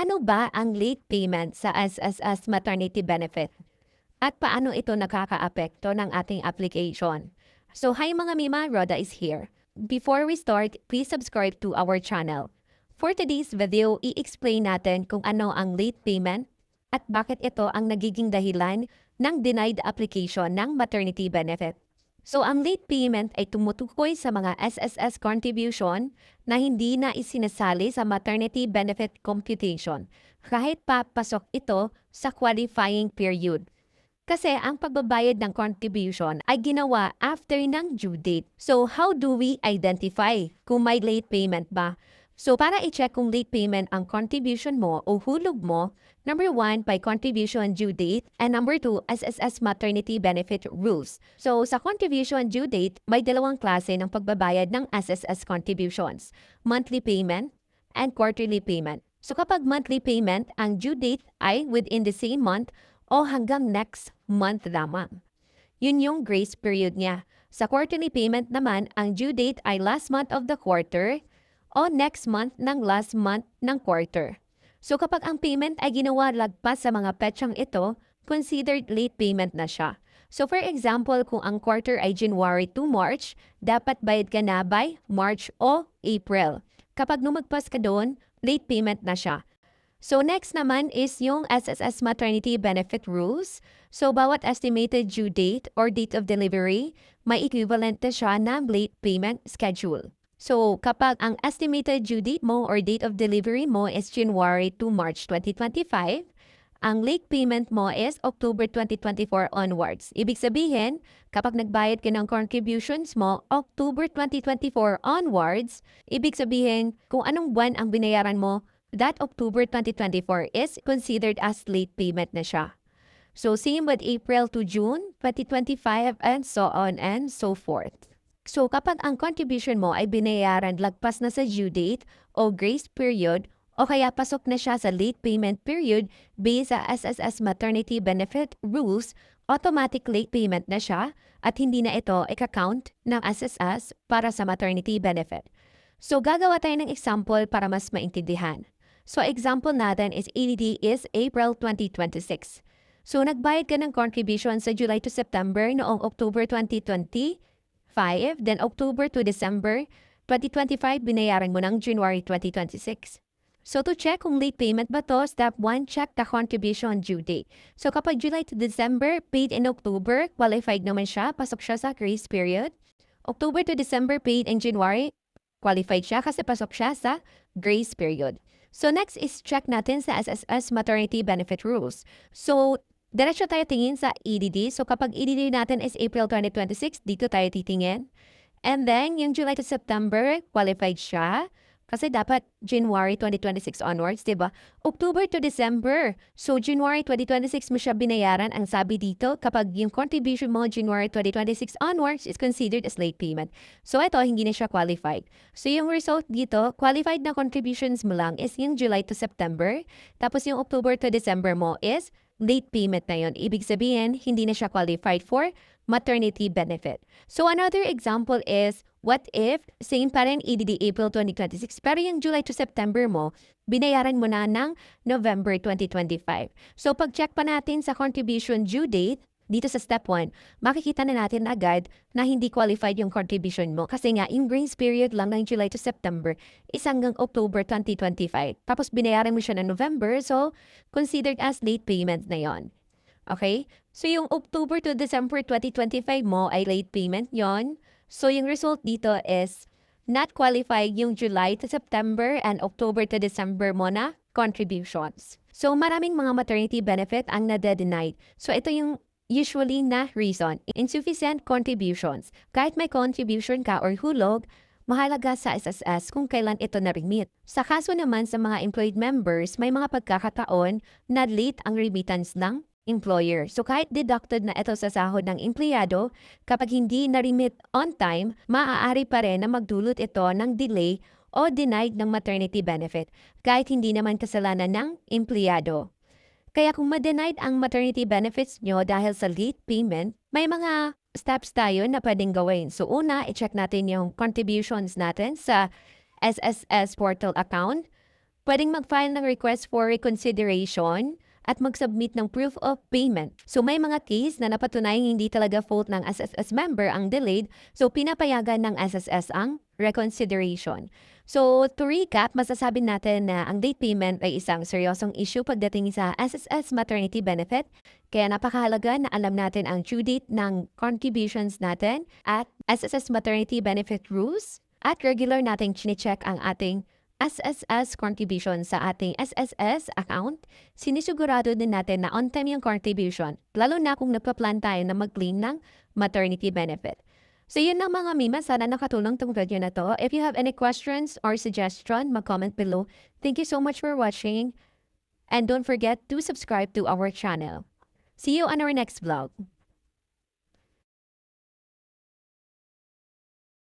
Ano ba ang late payment sa SSS maternity benefit? At paano ito nakakaapekto ng ating application? So, hi mga Mima, Roda is here. Before we start, please subscribe to our channel. For today's video, i-explain natin kung ano ang late payment at bakit ito ang nagiging dahilan ng denied application ng maternity benefit. So, ang late payment ay tumutukoy sa mga SSS contribution na hindi na isinasali sa maternity benefit computation kahit papasok ito sa qualifying period. Kasi ang pagbabayad ng contribution ay ginawa after ng due date. So, how do we identify kung may late payment ba? So, para i-check kung late payment ang contribution mo o hulog mo, number 1, by contribution due date, and number 2, SSS maternity benefit rules. So, sa contribution due date, may dalawang klase ng pagbabayad ng SSS contributions, monthly payment and quarterly payment. So, kapag monthly payment, ang due date ay within the same month o hanggang next month lamang. Yun yung grace period niya. Sa quarterly payment naman, ang due date ay last month of the quarter o next month ng last month ng quarter. So kapag ang payment ay ginawa lagpas sa mga petsang ito, considered late payment na siya. So for example, kung ang quarter ay January to March, dapat bayad ka na by March o April. Kapag lumagpas ka doon, late payment na siya. So next naman is yung SSS maternity benefit rules. So bawat estimated due date or date of delivery, may equivalent na siya ng late payment schedule. So kapag ang estimated due date mo or date of delivery mo is January to March 2025, ang late payment mo is October 2024 onwards. Ibig sabihin, kapag nagbayad ka ng contributions mo October 2024 onwards, ibig sabihin kung anong buwan ang binayaran mo, that October 2024 is considered as late payment na siya. So same with April to June 2025 and so on and so forth. So kapag ang contribution mo ay binayaran lagpas na sa due date o grace period o kaya pasok na siya sa late payment period based sa SSS maternity benefit rules, automatic late payment na siya at hindi na ito i-count ng SSS para sa maternity benefit. So gagawa tayo ng example para mas maintindihan. So example natin is EDD is April 2026. So nagbayad ka ng contribution sa July to September noong October 2025, then October to December 2025 binayaran mo ng January 2026. So to check kung late payment ba to, step 1, check the contribution due date. So kapag July to December, paid in October, qualified naman siya, pasok siya sa grace period. October to December, paid in January, qualified siya kasi pasok siya sa grace period. So next is check natin sa SSS maternity benefit rules. So diretso tayo tingin sa EDD. So kapag EDD natin is April 2026, dito tayo titingin. And then yung July to September, qualified siya kasi dapat January 2026 onwards, diba? October to December. So January 2026 mo siya binayaran. Ang sabi dito, kapag yung contribution mo January 2026 onwards is considered as late payment. So ito, hindi na siya qualified. So yung result dito, qualified na contributions mo lang is yung July to September. Tapos yung October to December mo is late payment na yun. Ibig sabihin, hindi na siya qualified for maternity benefit. So another example is, what if, same pa rin EDD April 2026, pero yung July to September mo, binayaran mo na ng November 2025. So pag-check pa natin sa contribution due date, dito sa step 1, makikita na natin agad na hindi qualified yung contribution mo kasi nga yung grace period lang ng July to September is hanggang October 2025. Tapos binayaran mo siya ng November, so considered as late payment na yon. Okay? So yung October to December 2025 mo ay late payment yon. So yung result dito is not qualified yung July to September and October to December mo na contributions. So maraming mga maternity benefit ang nade-denied. So ito yung usually na reason, insufficient contributions. Kahit may contribution ka or hulog, mahalaga sa SSS kung kailan ito na-remit. Sa kaso naman sa mga employed members, may mga pagkakataon na late ang remittance ng employer. So kahit deducted na ito sa sahod ng empleyado, kapag hindi na-remit on time, maaari pa rin na magdulot ito ng delay o denied ng maternity benefit, kahit hindi naman kasalanan ng empleyado. Kaya kung ma-denied ang maternity benefits nyo dahil sa late payment, may mga steps tayo na pwedeng gawin. So una, i-check natin yung contributions natin sa SSS portal account. pwedeng mag-file ng request for reconsideration at mag-submit ng proof of payment. So may mga case na napatunayang hindi talaga fault ng SSS member ang delayed, so pinapayagan ng SSS ang reconsideration. So to recap, masasabi natin na ang late payment ay isang seryosong issue pagdating sa SSS maternity benefit, kaya napakahalaga na alam natin ang due date ng contributions natin at SSS maternity benefit rules at regular nating chine-check ang ating SSS contribution sa ating SSS account. Sinisigurado din natin na on-time yung contribution, lalo na kung nagpa-plan tayo na mag-claim ng maternity benefit. So yun lang mga mima, sana nakatulong tong video na to. If you have any questions or suggestion, mag-comment below. Thank you so much for watching and don't forget to subscribe to our channel. See you on our next vlog.